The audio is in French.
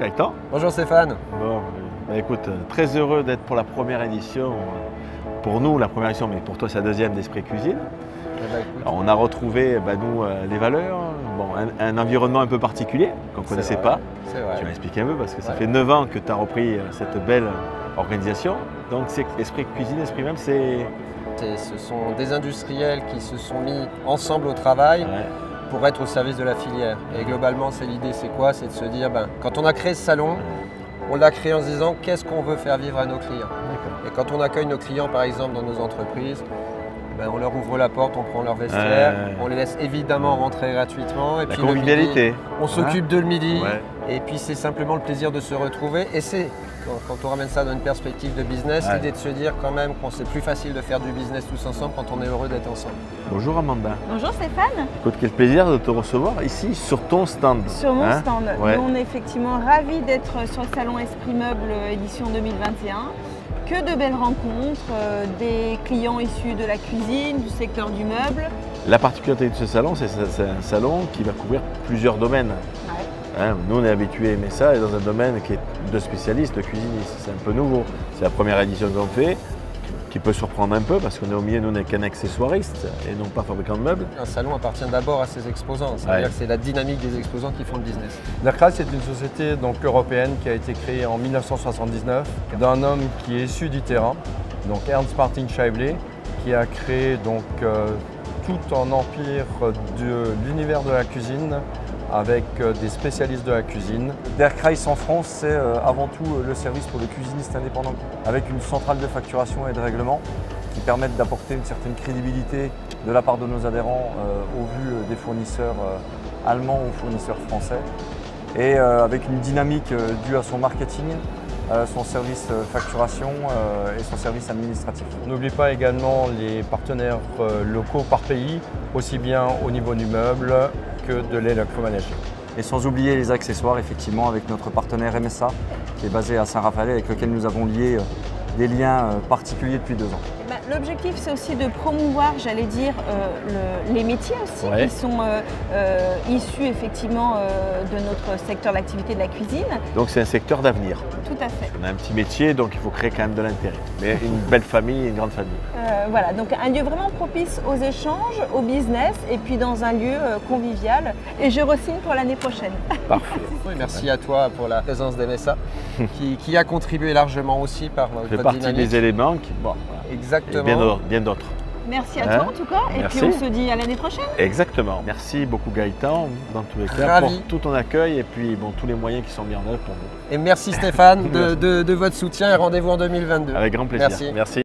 Gaëtan. Bonjour Stéphane. Bon, écoute, très heureux d'être pour la première édition. Pour nous, la première édition, mais pour toi, c'est la deuxième d'Esprit Cuisine. Alors, on a retrouvé, nous, les valeurs, un environnement un peu particulier qu'on ne connaissait pas. Tu m'as expliqué un peu parce que ça fait 9 ans que tu as repris cette belle organisation. Donc, c'est Esprit Cuisine, Esprit même, c'est... Ce sont des industriels qui se sont mis ensemble au travail pour être au service de la filière. Et globalement, c'est l'idée, c'est quoi? C'est de se dire, quand on a créé ce salon, on l'a créé en se disant qu'est-ce qu'on veut faire vivre à nos clients. Et quand on accueille nos clients, par exemple, dans nos entreprises, on leur ouvre la porte, on prend leur vestiaire, on les laisse évidemment rentrer gratuitement. Et la puis convivialité. On s'occupe de le midi. Et puis c'est simplement le plaisir de se retrouver. Et c'est, quand on ramène ça dans une perspective de business, l'idée de se dire quand même qu'on c'est plus facile de faire du business tous ensemble quand on est heureux d'être ensemble. Bonjour Amanda. Bonjour Stéphane. Écoute, quel plaisir de te recevoir ici sur ton stand. Sur mon stand. Nous, on est effectivement ravis d'être sur le salon Esprit Meuble édition 2021. Que de belles rencontres, des clients issus de la cuisine, du secteur du meuble. La particularité de ce salon, c'est un salon qui va couvrir plusieurs domaines. Nous, on est habitués à aimer ça, et dans un domaine qui est de spécialistes, de cuisinistes. C'est un peu nouveau. C'est la première édition qu'on fait, qui peut surprendre un peu parce qu'on est au milieu, nous, on n'est qu'un accessoiriste et non pas fabricant de meubles. Un salon appartient d'abord à ses exposants, c'est-à-dire que c'est la dynamique des exposants qui font le business. Dercraft, c'est une société européenne qui a été créée en 1979 d'un homme qui est issu du terrain, donc Ernst Martin Scheibele, qui a créé tout un empire de l'univers de la cuisine avec des spécialistes de la cuisine. Der Kreis en France, c'est avant tout le service pour le cuisiniste indépendant, avec une centrale de facturation et de règlement qui permettent d'apporter une certaine crédibilité de la part de nos adhérents au vu des fournisseurs allemands ou fournisseurs français, et avec une dynamique due à son marketing, son service facturation et son service administratif. On n'oublie pas également les partenaires locaux par pays, aussi bien au niveau du meuble que de l'électroménager. Et sans oublier les accessoires, effectivement, avec notre partenaire MSA, qui est basé à Saint-Raphaël, avec lequel nous avons lié des liens particuliers depuis 2 ans. L'objectif, c'est aussi de promouvoir, j'allais dire, les métiers aussi, qui sont issus effectivement de notre secteur d'activité de la cuisine. Donc c'est un secteur d'avenir. Tout à fait. On a un petit métier, donc il faut créer quand même de l'intérêt. Mais une belle famille et une grande famille. Voilà, donc un lieu vraiment propice aux échanges, au business, et puis dans un lieu convivial. Et je re-signe pour l'année prochaine. Parfait. Merci à toi pour la présence d'MSA, qui a contribué largement aussi par votre dynamique. Ça fait partie des éléments qui... Exactement. Et bien d'autres. Merci à toi en tout cas, et puis on se dit à l'année prochaine. Exactement. Merci beaucoup Gaëtan, dans tous les cas, pour tout ton accueil et puis tous les moyens qui sont mis en œuvre pour vous. Et merci Stéphane de votre soutien, et rendez-vous en 2022. Avec grand plaisir. Merci.